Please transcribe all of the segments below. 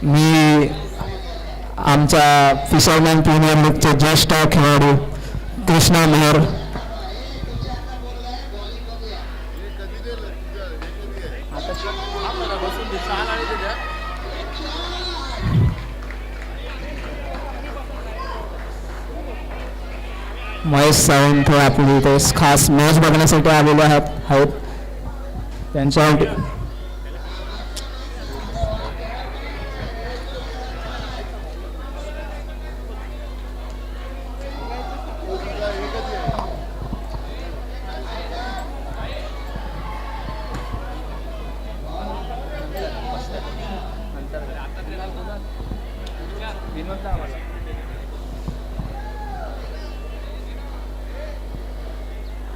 मी आमच्या fisherman premier लीगचे ज्येष्ठ खेळाडू कृष्णा मेहर महेश सावंत हे आपली इथे खास मॅच बघण्यासाठी आलेले आहेत त्यांच्या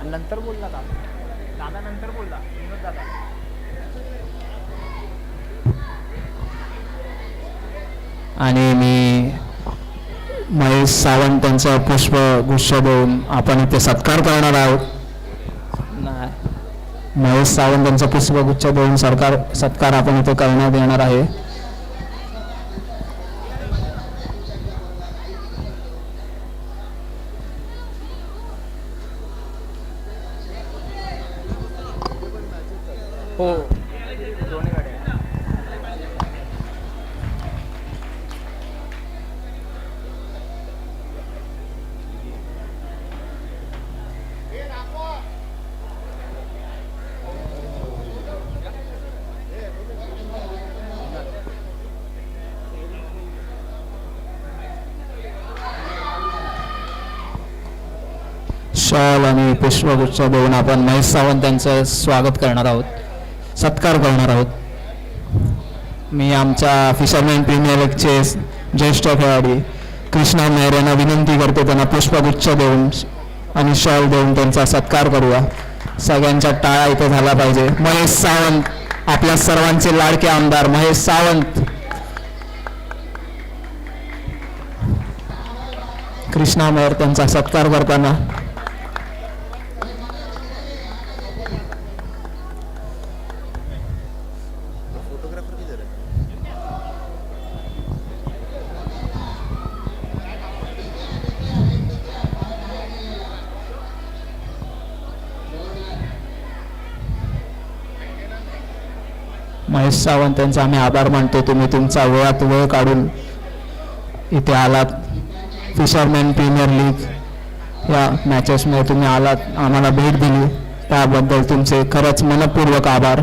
नंतर बोलला दादा नंतर बोलला विनोद दादा. आणि मी महेश सावंत त्यांचा पुष्पगुच्छ देऊन आपण इथे सत्कार करणार आहोत. महेश सावंत यांचा पुष्पगुच्छ देऊन सत्कार आपण इथे करण्यात येणार आहे. हो दोन्ही गाड्या. शॉल आणि पुष्पगुच्छ देऊन आपण महेश सावंत यांचं स्वागत करणार आहोत, सत्कार करणार आहोत. मी आमच्या फिशरमॅन प्रीमियर लीगचे ज्येष्ठ खेळाडू कृष्णा मेहर यांना विनंती करते त्यांना पुष्पगुच्छ देऊन आणि शॉल देऊन त्यांचा सत्कार करूया. सगळ्यांच्या टाळ्या इथे झाला पाहिजे. महेश सावंत, आपल्या सर्वांचे लाडके आमदार महेश सावंत. कृष्णा मेहर त्यांचा सत्कार करताना महेश सावंत यांचा आम्ही आभार मानतो. तुम्ही तुमचा वेळात वेळ काढून इथे आलात. फिशरमॅन प्रीमियर लीग या मॅचेसमध्ये तुम्ही आलात, आम्हाला भेट दिली, त्याबद्दल तुमचे खरंच मनपूर्वक आभार.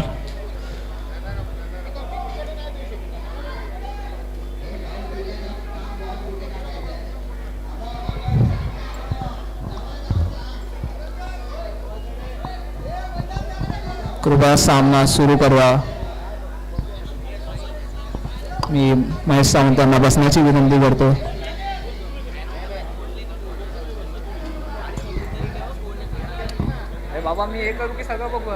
कृपया सामना सुरू करूया. मी महेश सावंत यांना बसण्याची विनंती करतो. बाबा मी हे करू की सगळं बघू.